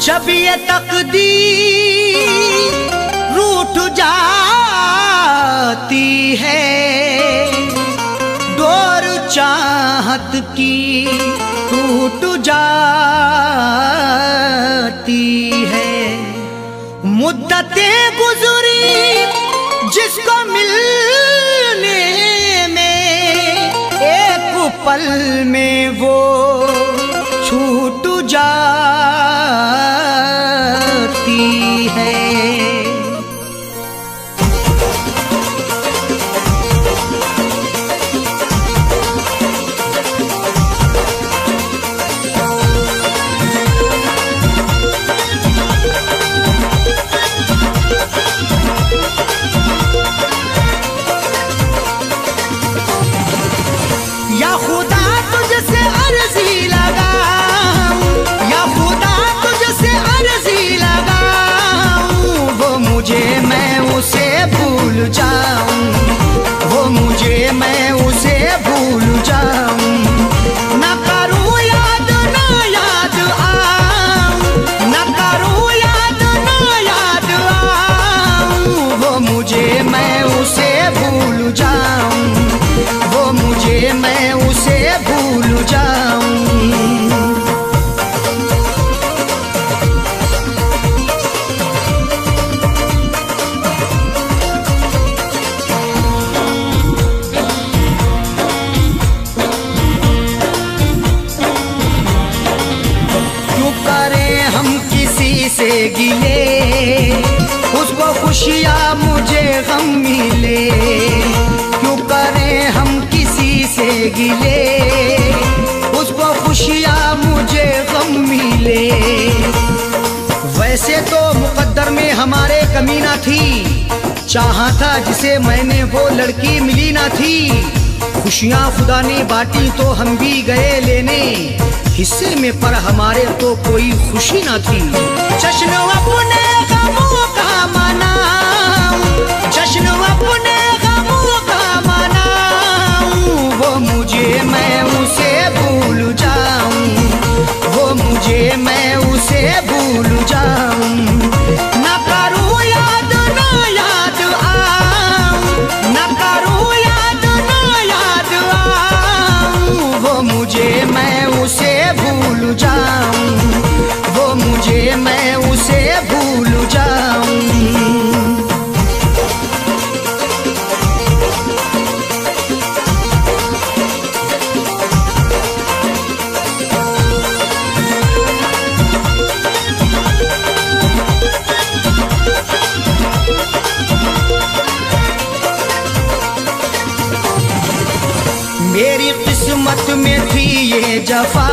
जब ये तकदीर रूठ जाती है, डोर चाहत की टूट जाती है। मुद्दतें गुजरी जिसको मिलने में, एक पल में वो छूट जाती है। या खुदा तुझसे अर्जी लगाऊं, या खुदा तुझसे अर्जी लगाऊं, वो मुझे मैं उसे भूल जाऊं, वो मुझे मैं उसे भूल जाऊं। ना करूं याद ना याद आऊं, ना करूं याद ना याद आऊं, वो मुझे मैं उसे भूल जाऊं, वो मुझे मैं उसे भूल जाऊं। क्यों करें हम किसी से गिले, उसको खुशियाँ मुझे गम मिले। क्यों करें हम किसी से गिले, उसको खुशियाँ मुझे गम मिले। वैसे तो मुकद्दर में हमारे कमी ना थी, चाहा था जिसे मैंने वो लड़की मिली ना थी। खुशियाँ खुदा ने बांटी तो हम भी गए लेने, हिस्से में पर हमारे तो कोई खुशी ना थी। जश्न अपने गमों का मनाऊं, जश्न अपने गमों का मनाऊं, वो मुझे मैं उसे भूल जाऊं, वो मुझे मैं उसे भूल जाऊं। ना करूं याद ना याद आऊं, ना करूं याद ना याद आऊं, वो मुझे मैं उसे भूल जाऊं, वो मुझे मैं उसे भूल जाऊं। मेरी किस्मत में थी ये जफा,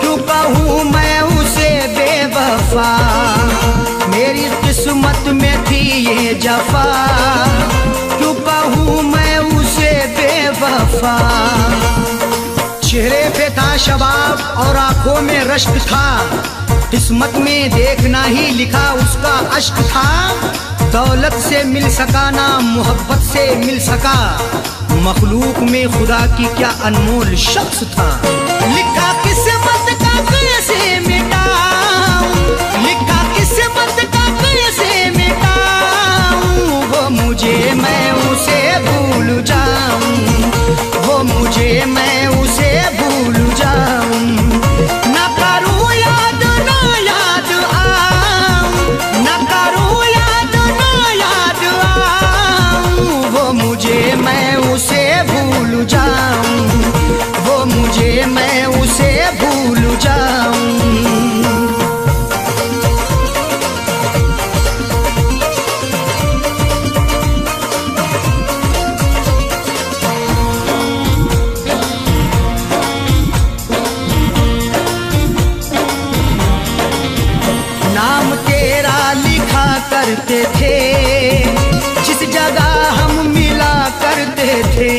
क्यों कहूँ मैं उसे बेवफा। मेरी किस्मत में थी ये जफा, क्यों कहूँ मैं उसे बेवफा। चेहरे पे था शबाब और आंखों में रश्क था, किस्मत में देखना ही लिखा उसका अश्क था। दौलत से मिल सका ना मोहब्बत से मिल सका, मखलूक में खुदा की क्या अनमोल शख्स था। लिखा किस्मत का कैसे मिटाऊं, लिखा किस्मत का कैसे मिटाऊं, वो मुझे मैं उसे भूल जाऊं, वो मुझे मैं उसे भूल जाऊं। ना करूं याद ना याद आऊं, ना करूं याद ना याद आऊं, वो मुझे मैं उसे भूल जाऊं, वो मुझे मैं उसे भूल जाऊं। नाम तेरा लिखा करते थे, जिस जगह हम मिला करते थे।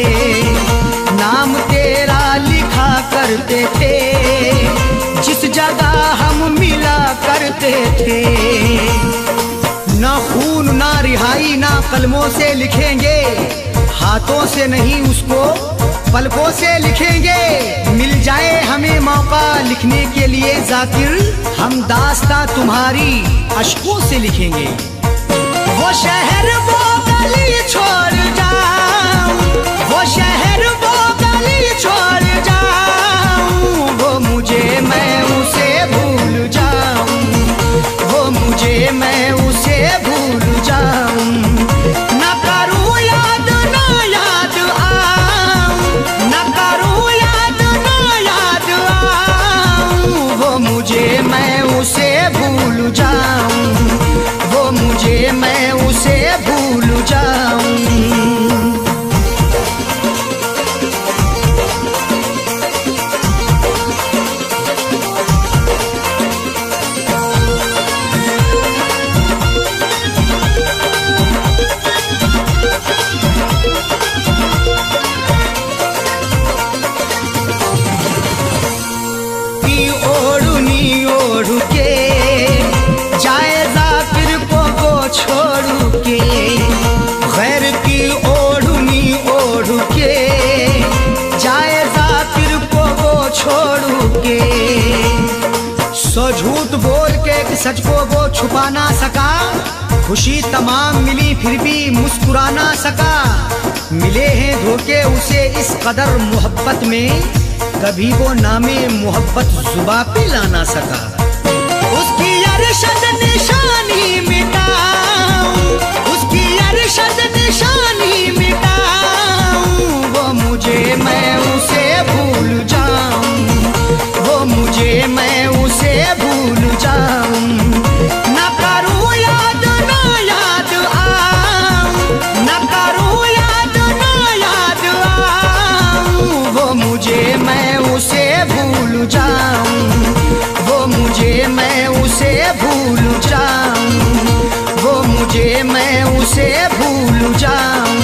नाम तेरा लिखा करते थे, जिस जगह हम मिला करते थे। ना खून ना रिहाई ना कलमों से लिखेंगे, हाथों से नहीं उसको पलकों से लिखेंगे। मिल जाए हमें मौका लिखने के लिए जाकिर, हम दास्तां तुम्हारी अश्कों से लिखेंगे। वो शहर वो गली छोड़ जाऊं, वो शहर वो गली छोड़ जाऊं, वो मुझे मैं उसे भूल जाऊं, वो मुझे मैं उसे भूल जाऊं। न करूं याद ना याद आऊं, न करूं याद ना याद आऊं, वो मुझे मैं उसे भूल जाऊं, वो मुझे मैं उसे भूल जाऊं। ओढ़नी ओढ़ के जाए जाकिर को वो छोड़ के, गैर की ओढ़नी ओढ़ के जाए जाकिर को वो छोड़ के। सो झूठ बोल के कि सच को वो छुपा ना सका, खुशी तमाम मिली फिर भी मुस्कुरा ना सका। मिले हैं धोखे उसे इस कदर मोहब्बत में, कभी वो नामे मोहब्बत जुबा पे ला ना सका। उसकी अरशद निशानी मिटाऊं, उसकी अरशद निशानी मिटाऊं, वो मुझे मैं उसे भूल जाऊं, वो मुझे मैं उसे भूल जाऊं। न करूं याद ना याद आऊं, न करूं याद ना याद आऊं, वो मुझे मैं उसे भूल जाऊं, वो मुझे मैं उसे भूल जाऊं, वो मुझे मैं उसे भूल जाऊं,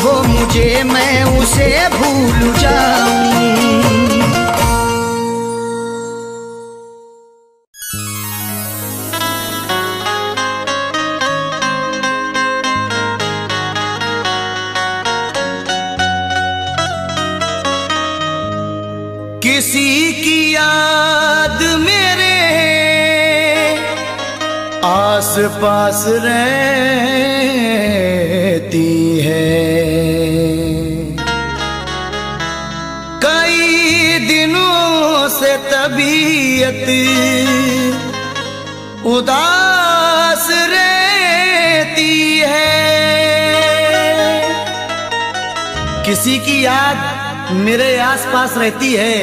वो मुझे मैं उसे भूल जाऊं। किसी की याद मेरे आस पास रहती है, कई दिनों से तबीयत उदास रहती है। किसी की याद मेरे आसपास रहती है,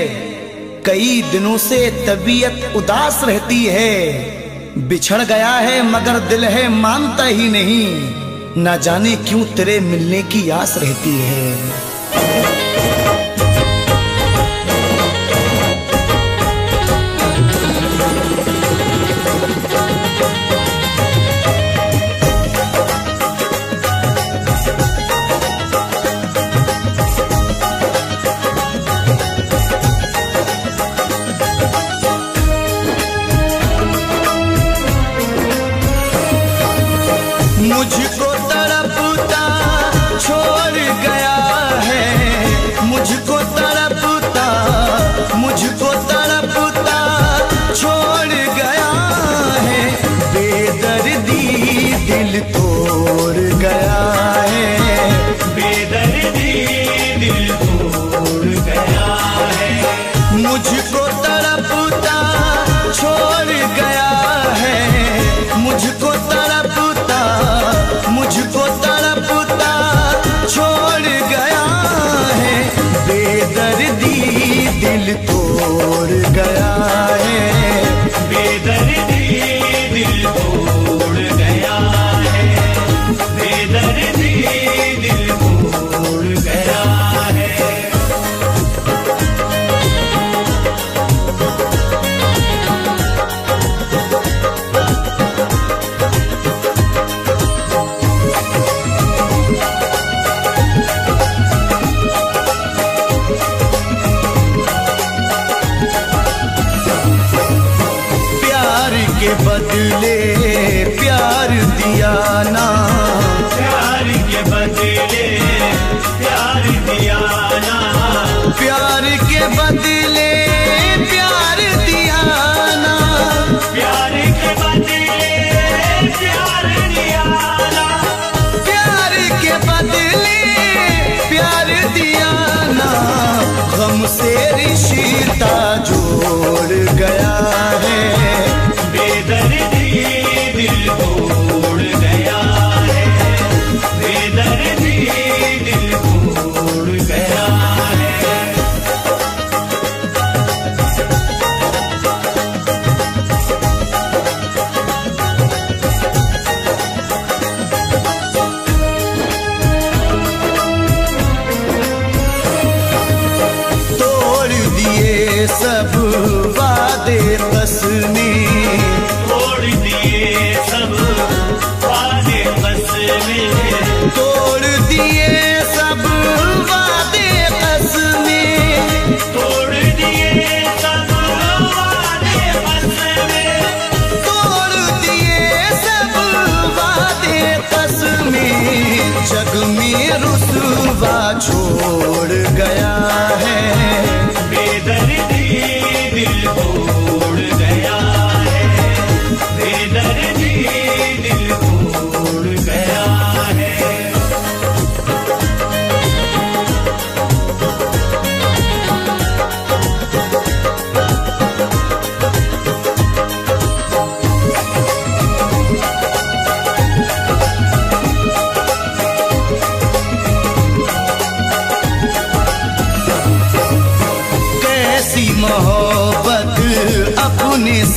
कई दिनों से तबीयत उदास रहती है। बिछड़ गया है मगर दिल है मानता ही नहीं, ना जाने क्यों तेरे मिलने की आस रहती है। मुझको तड़पता छोड़ गया है, मुझको तड़पता छोड़ गया है, बेदर्दी दिल तोड़ गया है, बेदर्दी दिल तोड़ गया है। मुझको तड़पता छोड़ गया है, मुझको तड़पता छोड़ गया है, बेदर्दी दिल तोड़ गया है, बेदर्दी दिल तोड़ गया है, बेदर्दी दिल तोड़ गया है। के बदले प्यार दिया ना, प्यार के बदले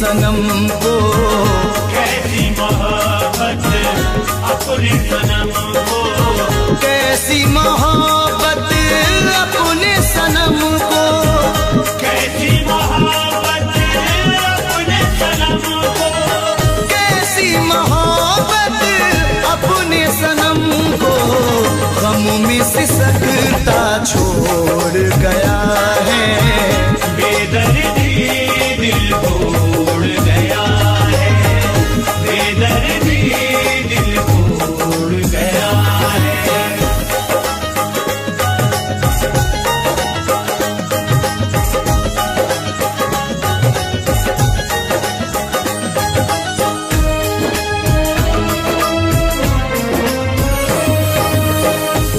सनम को, कैसी मोहब्बत अपने सनम को, कैसी मोहब्बत अपने सनम को, कैसी मोहब्बत अपने सनम को, कैसी मोहब्बत अपने सनम को, गम में सिसकता छोड़ गया है, बेदर्दी दिल तोड़ गया है, बेदर्दी दिल तोड़ गया है।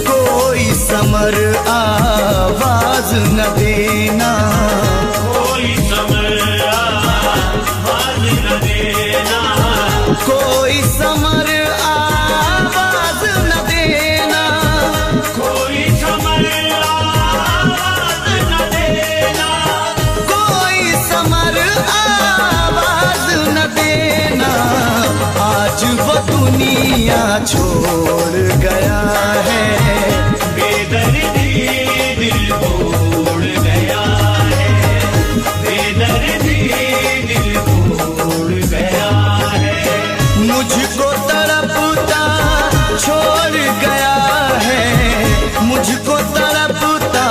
कोई समर आवाज न देना, कोई समर आवाज न देना, कोई समर आवाज न देना, कोई समर आवाज न देना, कोई समर आवाज न देना, आज वो दुनिया छोड़ गया है, बेदर्दी दिल तोड़ गया है, बेदर्दी दिल तोड़ गया है। मुझको तड़पता छोड़ गया है, मुझको तड़पता,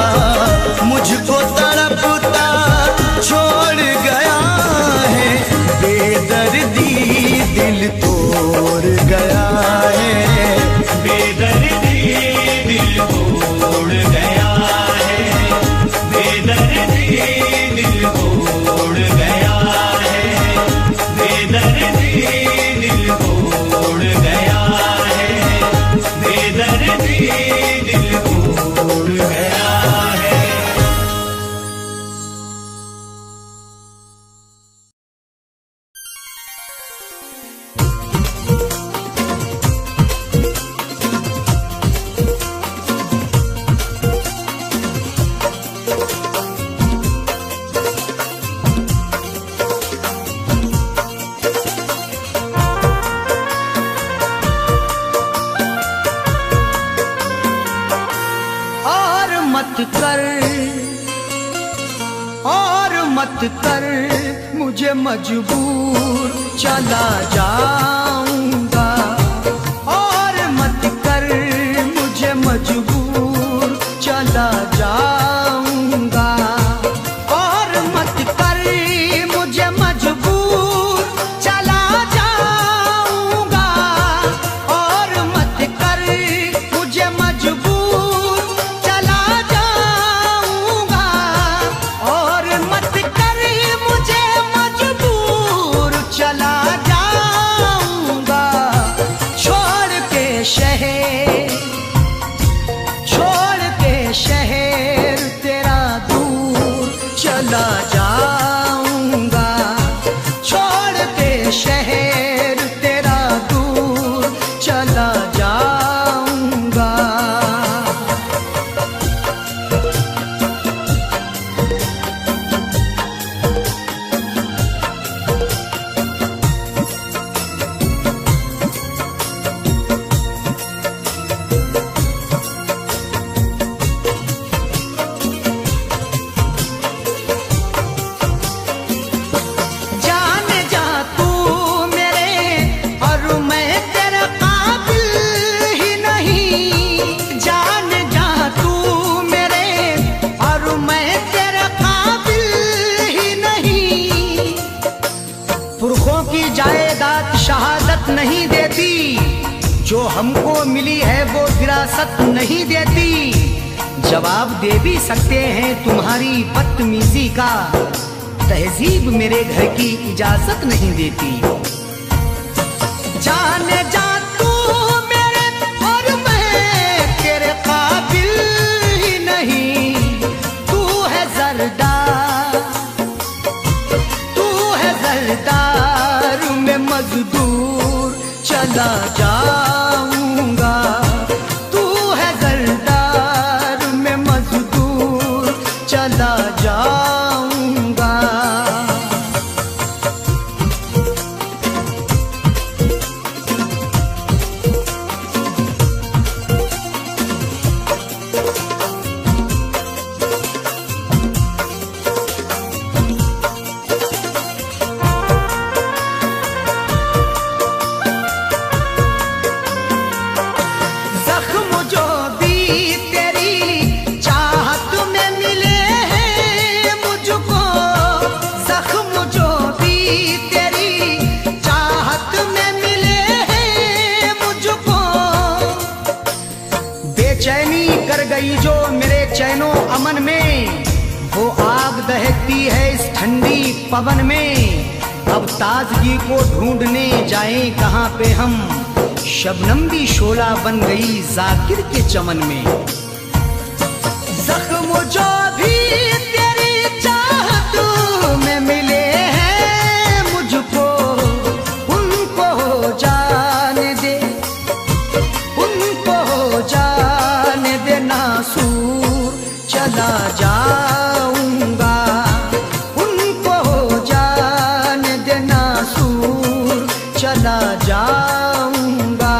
मुझको तड़पता छोड़ गया है, बेदर्दी दिल तोड़ गया है, बेदर्दी दिल तोड़ गया है, बेदर्दी दिल तोड़ गया है, बेदर्दी दिल तोड़ गया है, बेदर्दी दिल तोड़ गया है। और मत कर, और मत कर मुझे मजबूर, चला जाऊंगा। और मत कर मुझे मजबूर, चला जाऊंगा। और मत कर मुझे मजबूर, चला जाऊंगा। और मत कर मुझे मजबूर, चला जाऊंगा। और मत कर मुझे मजबूर, चला जाऊंगा। छोड़ के शहर, छोड़ के शहर तेरा दूर, चला जाऊंगा। छोड़ के शहर तेरा दूर, चला जाऊंगा। जान जा तू मेरे, और मैं तेरे काबिल ही नहीं। जान जा तू मेरे, और मैं तेरे काबिल ही नहीं। पुरखों की जायदाद शहादत नहीं देती, जो हमको मिली है वो विरासत नहीं देती। जवाब दे भी सकते हैं तुम्हारी बदतमीजी का, तहजीब मेरे घर की इजाजत नहीं देती। जाने जा तू मेरे, और मैं तेरे काबिल ही नहीं। तू है जरदार, तू है जरदार में मजदूर, चला जाऊंगा। तू है जरदार में मजदूर, चला जाऊंगा। पवन में, अब ताजगी को ढूंढने जाएं कहाँ पे हम। शबनम भी शोला बन गई जाकिर के चमन में। जख्म जो भी तेरी चाहत में मिले हैं मुझको, उनको जाने दे, उनको जाने दे, नासूर चला जाऊंगा, उनको जाने दे, नासूर चला जाऊंगा।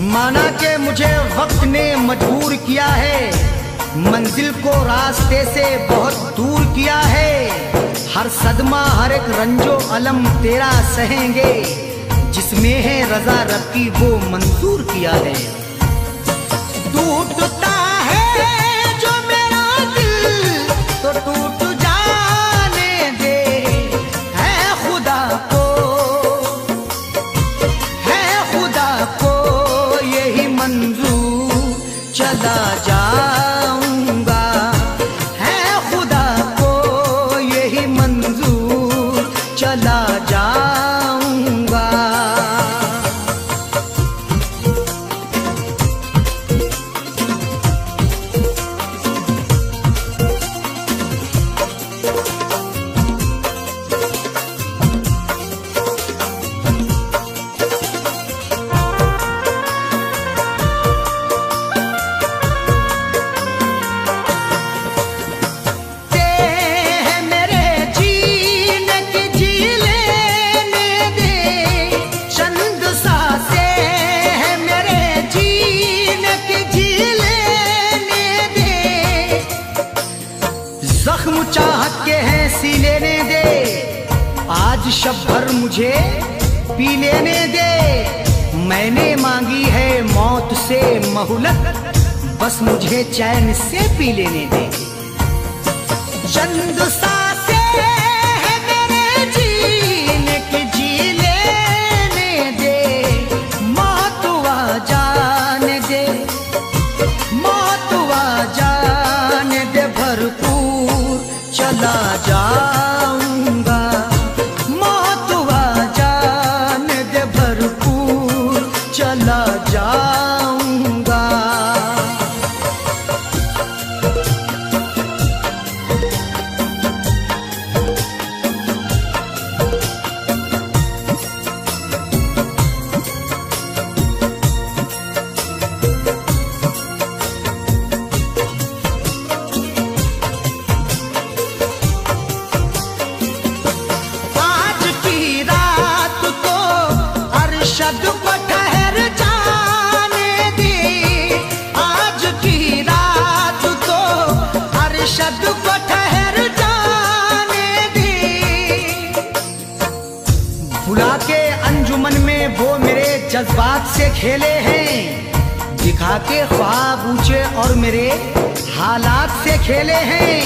माना के मुझे वक्त ने मजबूर किया है, मंजिल को रास्ते से बहुत दूर किया है। हर सदमा हर एक रंजो अलम तेरा सहेंगे, जिसमें है रजा रब की वो मंजूर किया है। टूटता है जो मेरा दिल तो टूट जाने दे, है खुदा को, है खुदा को यही मंजूर चला जाऊंगा, है खुदा को यही मंजूर चला जाऊंगा। जख्म चाहत के हैं सी लेने दे, आज शब भर मुझे पी लेने दे। मैंने मांगी है मौत से मोहलत, बस मुझे चैन से पी लेने दे। चंद सांसें हैं मेरे जीने की, जी लेने दे, मौत आ जाने दे, मौत आ जाने दे, भरपूर चला जाऊंगा, मौत आ जाने दे, भरपूर चला जाऊंगा। अरशद को ठहर जाने दे, आज की रात तो अरशद को ठहर जाने दे। बुला के अंजुमन में वो मेरे जज्बात से खेले हैं, दिखा के ख्वाब ऊंचे और मेरे हालात से खेले हैं।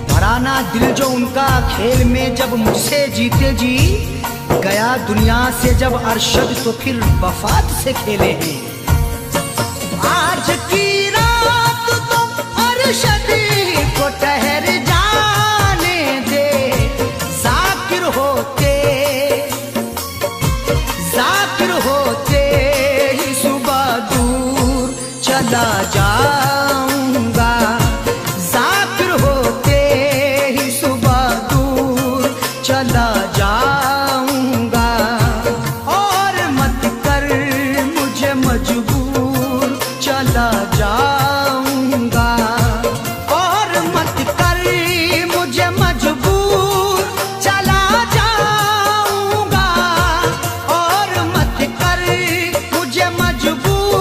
भराना दिल जो उनका खेल में जब मुझसे जीते जी, गया दुनिया से जब अरशद तो फिर वफात से खेले हैं। आज की रात तो अरशद को ठहर जाने दे, जाकिर होते, जाकिर होते ही सुबह दूर चला जाऊंगा, जाकिर होते ही सुबह दूर चला जाऊंगा। मजबूर चला जाऊंगा, और मत कर मुझे मजबूर चला जाऊंगा, और मत कर मुझे मजबूर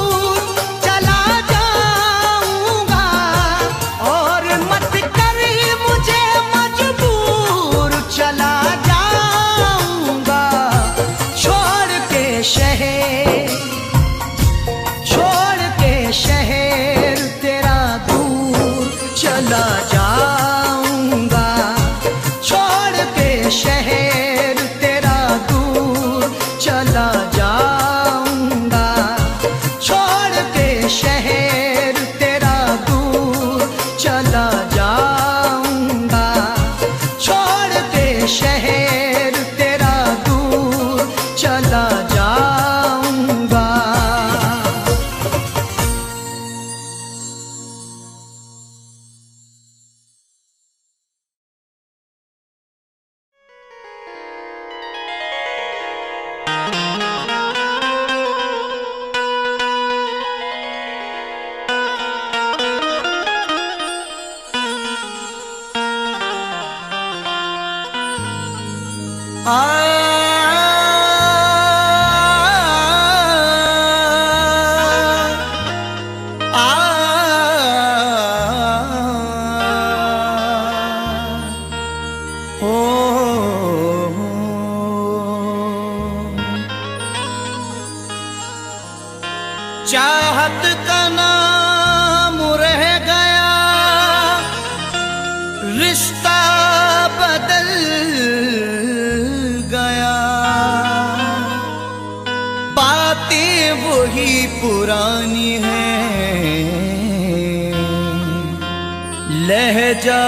लहजा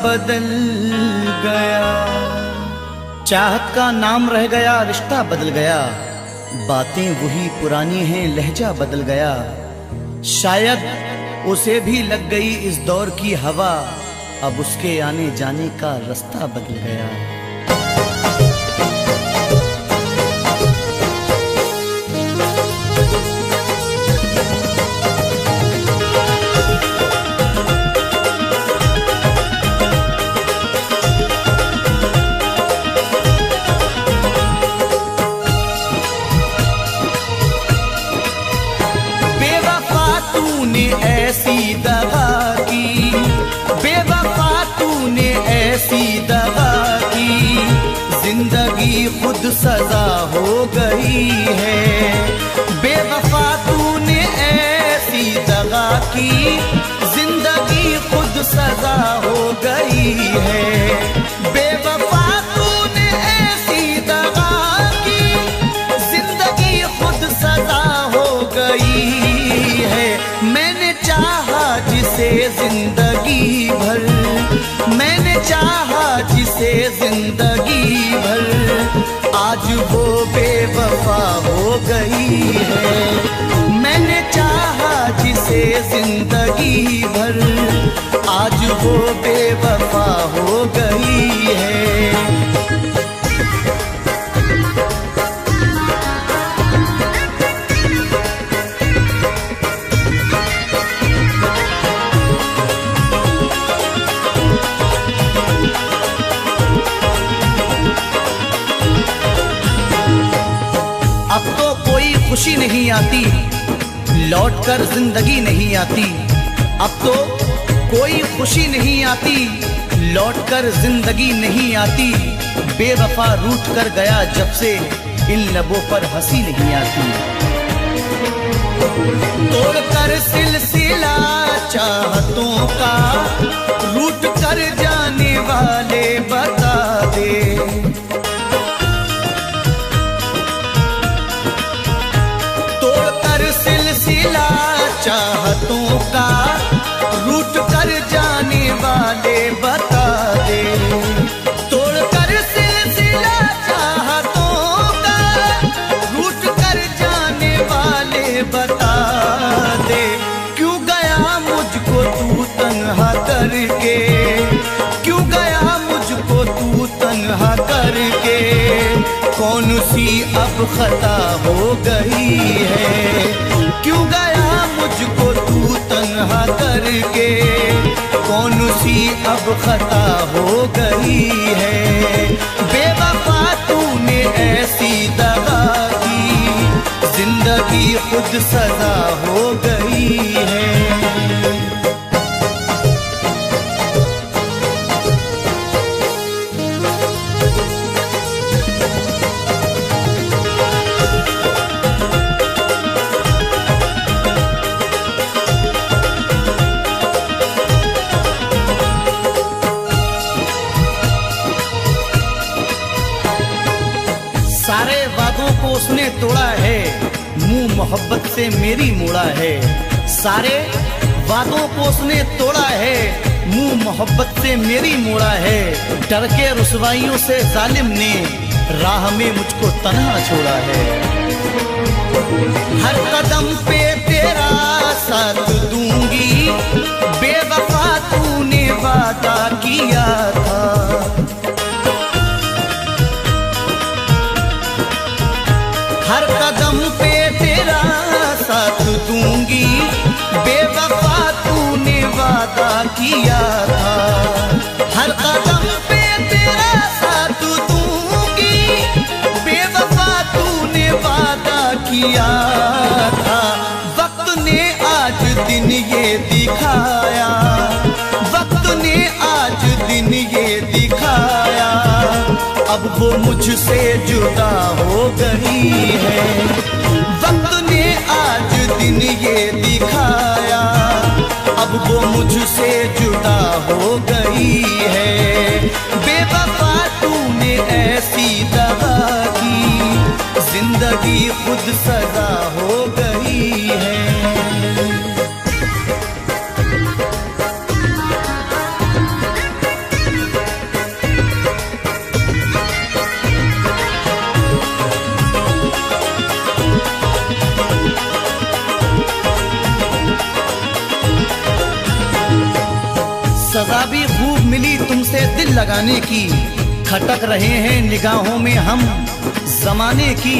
बदल गया। चाहत का नाम रह गया, रिश्ता बदल गया। बातें वही पुरानी हैं, लहजा बदल गया। शायद उसे भी लग गई इस दौर की हवा, अब उसके आने जाने का रास्ता बदल गया। ऐसी दगा की, बेवफा तूने ऐसी दगा की, जिंदगी खुद सजा हो गई है। बेवफा तूने ऐसी दगा की, जिंदगी खुद सजा हो गई है। बेवफा तूने ऐसी दगा की, जिंदगी खुद सजा हो गई है। मैंने चाहा जिसे जिंदगी भर, मैंने चाहा जिसे जिंदगी भर, आज वो बेवफा हो गई है। मैंने चाहा जिसे जिंदगी भर, आज वो बेवफा हो गई है। अब तो कोई खुशी नहीं आती, लौटकर जिंदगी नहीं आती। अब तो कोई खुशी नहीं आती, लौटकर जिंदगी नहीं आती। बेवफा रूठ कर गया जब से, इन लबों पर हंसी नहीं आती। तोड़कर सिलसिला चाहतों का, रूठ कर जाने वाले बता दे। सिलसिला चाहतों का, रूठ कर जाने वाले बता दे। तोड़कर सिलसिला चाहतों का, रूठ कर जाने वाले बता दे। क्यों गया मुझको तू तन्हा करके, क्यों गया मुझको तू तन्हा करके। कौन सी अब खता हो गई है, क्यों गया मुझको तू तन्हा करके। कौन सी अब खता हो गई है। बेवफा तूने ऐसी दगा की, जिंदगी खुद सजा हो गई है। सारे वादों को उसने तोड़ा है, मुंह मोहब्बत से मेरी मोड़ा है। सारे वादों को उसने तोड़ा है, मुंह मोहब्बत से मेरी मोड़ा है। डर के रुसवाइयों से जालिम ने राह में मुझको तन्हा छोड़ा है। हर कदम पे तेरा साथ दूंगी, बेवफा तूने वादा किया था। हर कदम पे तेरा साथ दूंगी, बेवफा तूने वादा किया था। हर कदम पे तेरा साथ दूंगी, बेवफा तूने वादा किया था। वक्त ने आज दिन ये दिखाया, वक्त ने आज दिन ये दिखाया। अब वो मुझसे जुदा हो गई है। वक्त ने आज दिन ये दिखाया, अब वो मुझसे जुदा हो गई है। बेवफा तूने ऐसी दगा की, जिंदगी खुद सजा हो गई है। लगाने की, खटक रहे हैं निगाहों में हम जमाने की।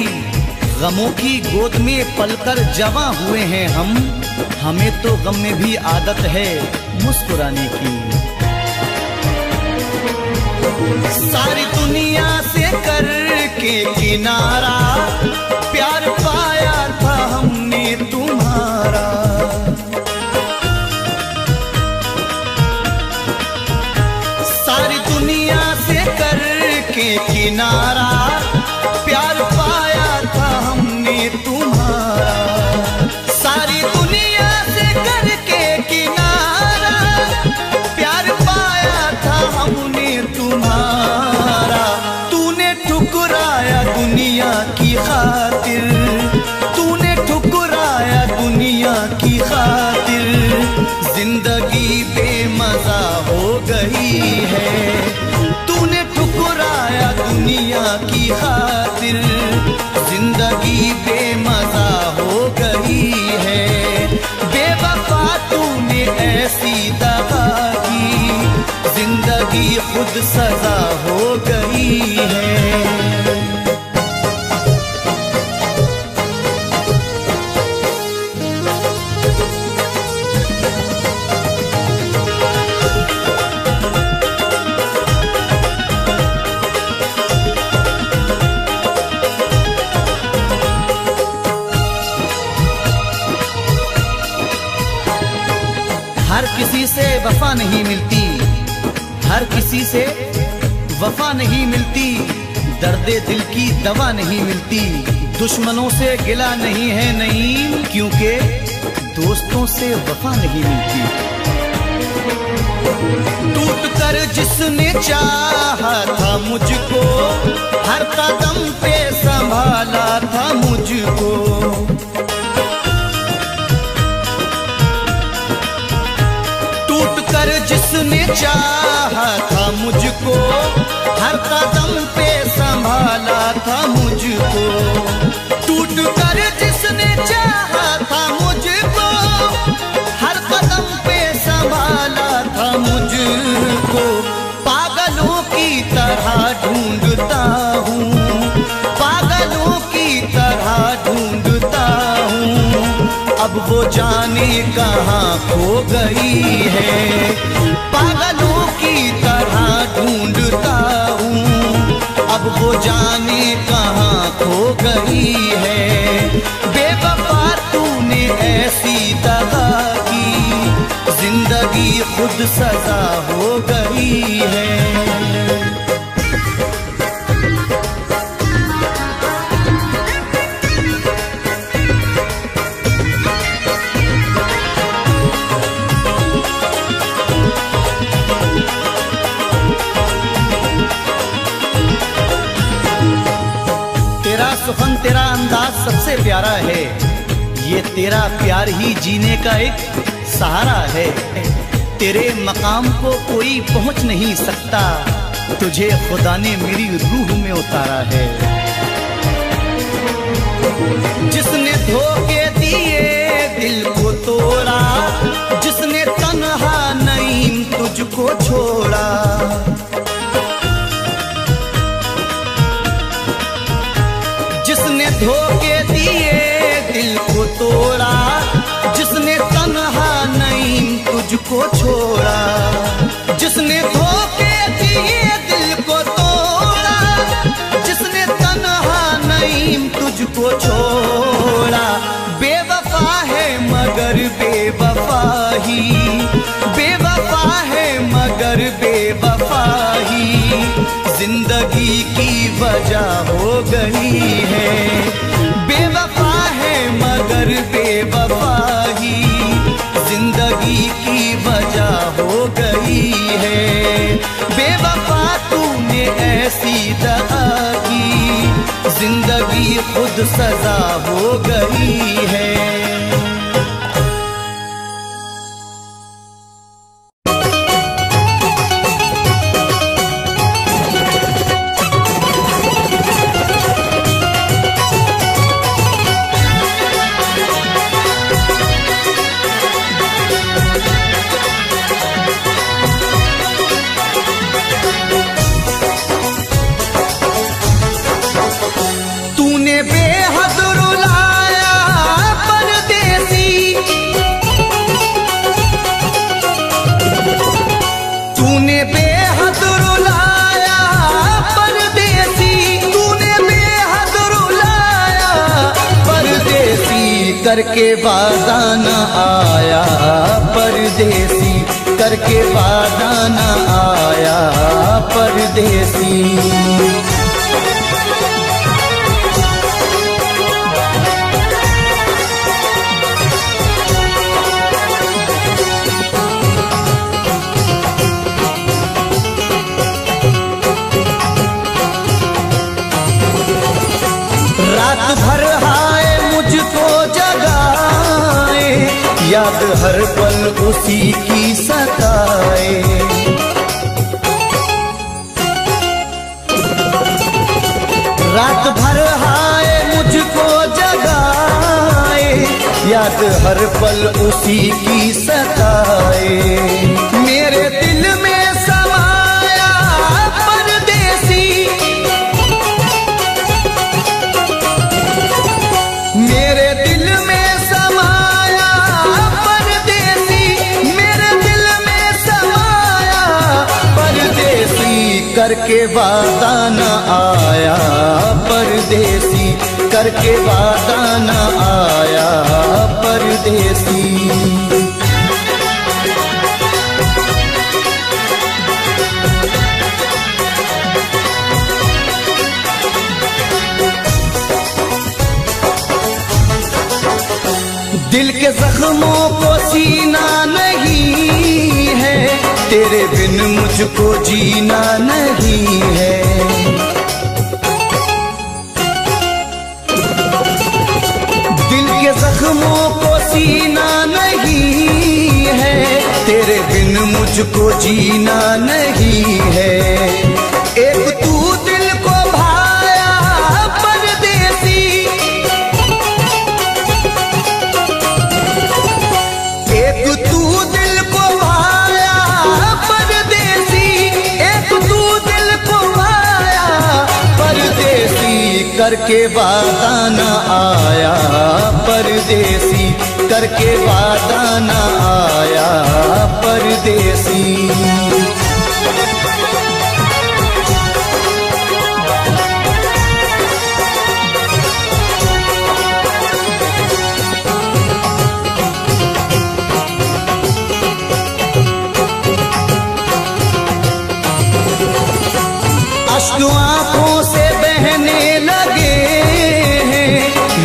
गमों की गोद में पलकर जवां हुए हैं हम, हमें तो गम में भी आदत है मुस्कुराने की। सारी दुनिया से करके किनारा, प्यार पाया था हमने तुम्हारा। सारी दुनिया से करके किनारा, प्यार पाया था हमने तुम्हारा। सारी दुनिया से करके किनारा, प्यार पाया था हमने तुम्हारा। तूने ठुकराया दुनिया की खातिर, तूने ठुकराया दुनिया की खातिर। जिंदगी बेमजा हो गई है, तूने ठुकराया दुनिया की खातिर। जिंदगी बेमजा हो गई है, बेवफा तूने ऐसी दगा की। जिंदगी खुद सजा हो गई है। हर किसी से वफा नहीं मिलती, हर किसी से वफा नहीं मिलती। दर्दे दिल की दवा नहीं मिलती। दुश्मनों से गिला नहीं है नईम, क्योंकि दोस्तों से वफा नहीं मिलती। टूट कर जिसने चाहा था मुझको, हर कदम पे संभाला था मुझको। जिसने चाहा था मुझको, हर कदम पे संभाला था मुझको। टूट कर जिसने चाहा था मुझको, हर कदम पे संभाला था मुझको। पागलों की तरह ढूंढता हूँ, पागलों की तरह ढूंढता हूँ। अब वो जाने कहाँ खो गई है, पागलों की तरह ढूंढता हूँ। अब वो जाने कहाँ खो गई है, बेवफा तूने ऐसी दगा की। जिंदगी खुद सजा हो गई है। सुखन तेरा अंदाज सबसे प्यारा है, ये तेरा प्यार ही जीने का एक सहारा है। तेरे मकाम को कोई पहुंच नहीं सकता, तुझे खुदा ने मेरी रूह में उतारा है। जिसने धोखे दिए दिल को तोड़ा, जिसने तन्हा नईम तुझको छोड़ा। जिसने धोखे दिए दिल को तोड़ा, जिसने तन्हा नईम तुझको छोड़ा। जिसने धोखे दिए दिल को तोड़ा, जिसने तन्हा नईम तुझको छोड़ा। बेवफा है मगर बेवफा ही, बेवफा है मगर बेवफा ही। जिंदगी की वजह हो गई है, बेवफा है मगर बेवफा ही। जिंदगी की वजह हो गई है, बेवफा तूने ऐसी दगा की। जिंदगी खुद सजा हो गई है। करके वादा न आया परदेसी, करके वादा न आया परदेसी। रात भर हाय मुझको जगाए, याद हर पल उसी की सताए। रात भर हाय मुझको जगाए, याद हर पल उसी की सताए। मेरे दिल में समाया परदेसी, मेरे दिल में समाया परदेसी, मेरे दिल में समाया परदेसी। करके वादा न आया परदेसी, करके वादा न आया परदेसी। दिल के जख्मों को सीना नहीं है, तेरे बिन मुझको जीना नहीं है। दिल के जख्मों को सीना नहीं है, तेरे बिन मुझको जीना नहीं है। एक तू दिल को भाया परदेसी, एक तू दिल को भाया परदेसी, एक तू दिल को भाया परदेसी। करके वादा न आया परदेसी, करके वादा न आया परदेसी। अश्क आंखों से बहने लगे हैं,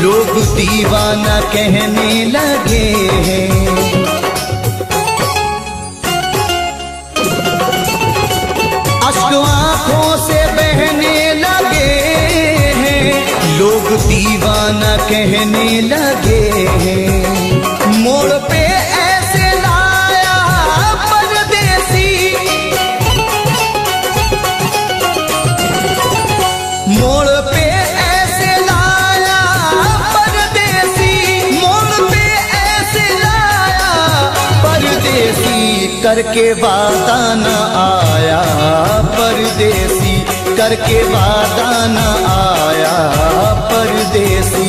लोग दीवाना कहने लगे हैं। अश्क आंखों से बहने लगे हैं, लोग दीवाना कहने लगे हैं। मोड़ पे ऐसे लाया परदेसी, मोड़ पे ऐसे लाया परदेसी, मोड़ पे ऐसे लाया परदेसी। करके वादा न आया परदेसी, करके वादा न आया परदेसी।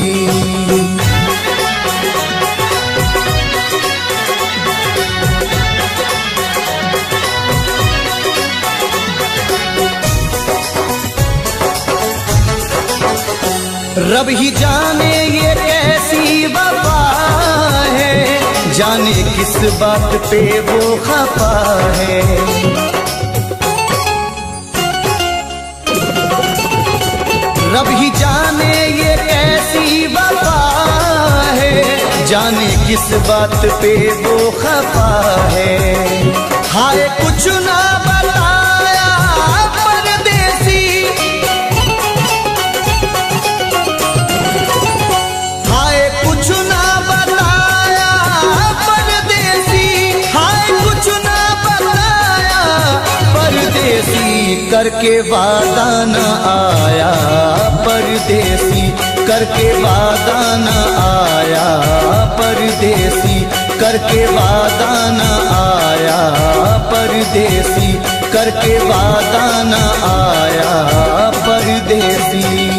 रब ही जाने ये कैसी वफा है, जाने किस बात पे वो खफा है। रब ही जाने ये कैसी वफा है, जाने किस बात पे वो खफा है। हाय कुछ ना बताया परदेसी, हाय कुछ ना बताया परदेसी, हाय कुछ ना बताया परदेसी। करके वादा न आया परदेसी, करके वादा न आया परदेसी, करके वादा न आया परदेसी, करके वादा न आया परदेसी।